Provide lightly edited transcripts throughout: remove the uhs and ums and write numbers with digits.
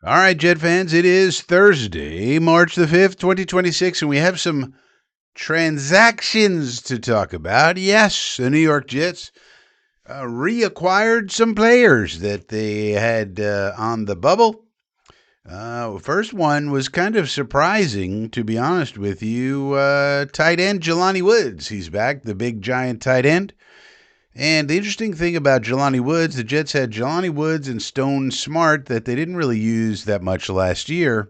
All right, Jet fans, it is Thursday, March the 5th, 2026, and we have some transactions to talk about. Yes, the New York Jets reacquired some players that they had on the bubble. First one was kind of surprising, to be honest with you. Tight end Jelani Woods. He's back, the big giant tight end. And the interesting thing about Jelani Woods, the Jets had Jelani Woods and Stone Smart that they didn't really use that much last year.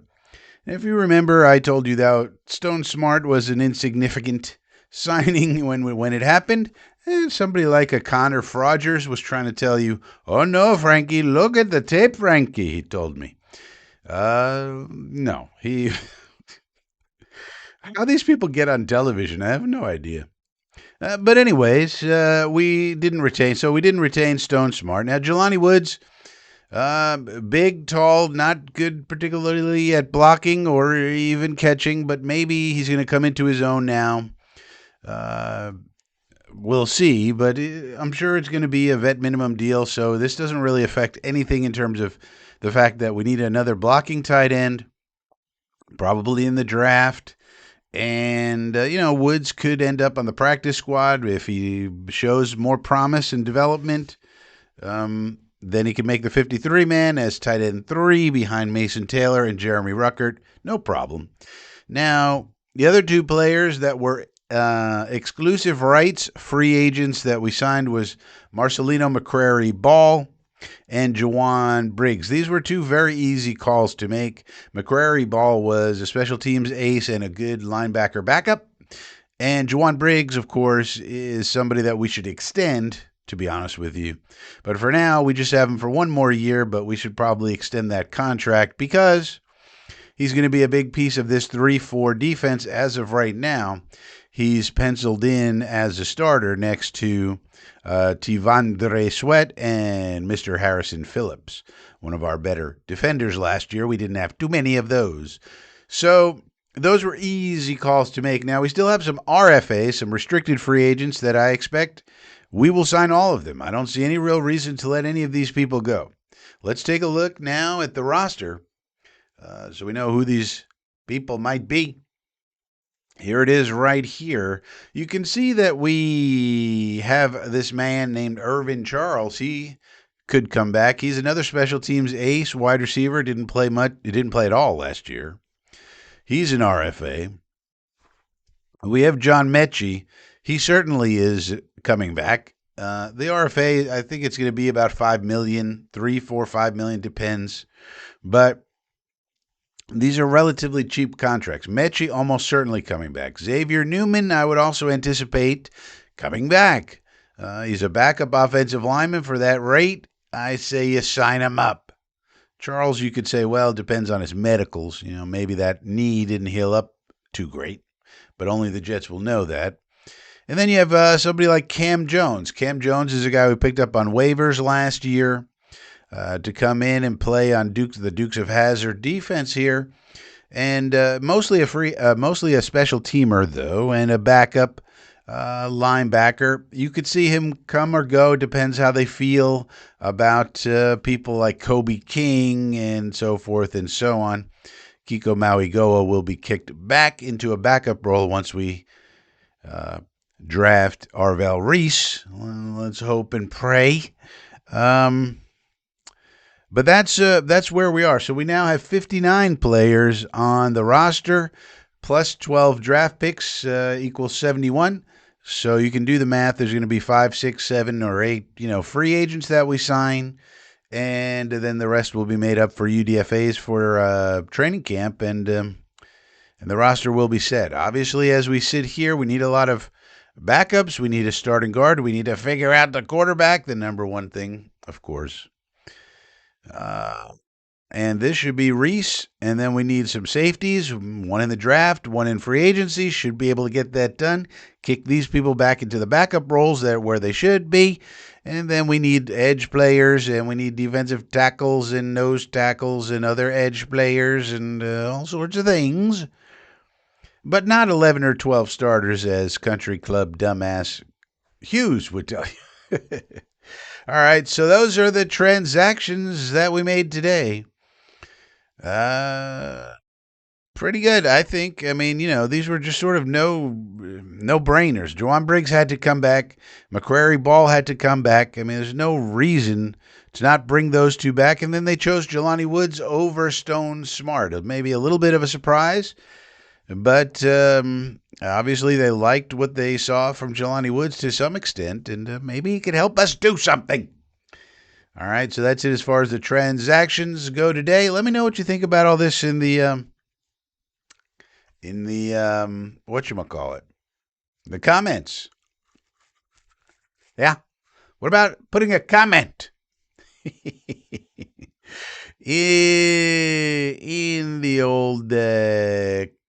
And if you remember, I told you that Stone Smart was an insignificant signing when it happened. And somebody like a Connor Frogers was trying to tell you, "Oh no, Frankie, look at the tape, Frankie." He told me. No, he. How these people get on television, I have no idea. But anyways, we didn't retain. So we didn't retain Stone Smart. Now Jelani Woods, big, tall, not good particularly at blocking or even catching, but maybe he's going to come into his own now. Uh, we'll see, but I'm sure it's going to be a vet minimum deal. So this doesn't really affect anything in terms of the fact that we need another blocking tight end, probably in the draft. And, Woods could end up on the practice squad if he shows more promise and development. Then he can make the 53 man as tight end 3 behind Mason Taylor and Jeremy Ruckert. No problem. Now, the other two players that were exclusive rights free agents that we signed was Marcelino McCrary-Ball and Jowon Briggs. These were two very easy calls to make. McCrary-Ball was a special teams ace and a good linebacker backup. And Jowon Briggs, of course, is somebody that we should extend, to be honest with you. But for now, we just have him for one more year, but we should probably extend that contract because he's going to be a big piece of this 3-4 defense as of right now. He's penciled in as a starter next to Tivandre Sweat and Mr. Harrison Phillips, one of our better defenders last year. We didn't have too many of those. So those were easy calls to make. Now, we still have some RFA, some restricted free agents that I expect we will sign all of them. I don't see any real reason to let any of these people go. Let's take a look now at the roster so we know who these people might be. Here it is right here. You can see that we have this man named Irvin Charles. He could come back. He's another special teams ace, wide receiver. Didn't play much. He didn't play at all last year. He's an RFA. We have John Mechie. He certainly is coming back. The RFA, I think it's going to be about $5 million, 3, 4, $5 million, depends. But these are relatively cheap contracts. Mechie almost certainly coming back. Xavier Newman, I would also anticipate coming back. He's a backup offensive lineman for that rate. I say you sign him up. Charles, you could say, well, it depends on his medicals. Maybe that knee didn't heal up too great, but only the Jets will know that. And then you have somebody like Cam Jones. Cam Jones is a guy we picked up on waivers last year. To come in and play on the Dukes of Hazzard defense here, and mostly a special teamer though, and a backup linebacker. You could see him come or go. Depends how they feel about people like Kobe King and so forth and so on. Kiko Mauigoa will be kicked back into a backup role once we draft Arvell Reese. Well, let's hope and pray. But that's where we are. So we now have 59 players on the roster, plus 12 draft picks equals 71. So you can do the math. There's going to be 5, 6, 7, or 8, free agents that we sign, and then the rest will be made up for UDFAs for training camp, and the roster will be set. Obviously, as we sit here, we need a lot of backups. We need a starting guard. We need to figure out the quarterback, the number one thing, of course. And this should be Reese, and then we need some safeties, one in the draft, one in free agency, should be able to get that done, kick these people back into the backup roles where they should be, and then we need edge players, and we need defensive tackles and nose tackles and other edge players and all sorts of things, but not 11 or 12 starters as country club dumbass Hughes would tell you. All right, so those are the transactions that we made today. Uh, Pretty good, I think. I mean, these were just sort of no brainers. Jowon Briggs had to come back. McCrary-Ball had to come back. I mean, there's no reason to not bring those two back. And then they chose Jelani Woods over Stone Smart. Maybe a little bit of a surprise, but obviously they liked what they saw from Jelani Woods to some extent, and maybe he could help us do something. All right, so that's it as far as the transactions go today. Let me know what you think about all this in the whatchamacallit, the comments. Yeah. What about putting a comment in the old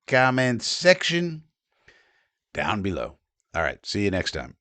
comments section down below? All right. See you next time.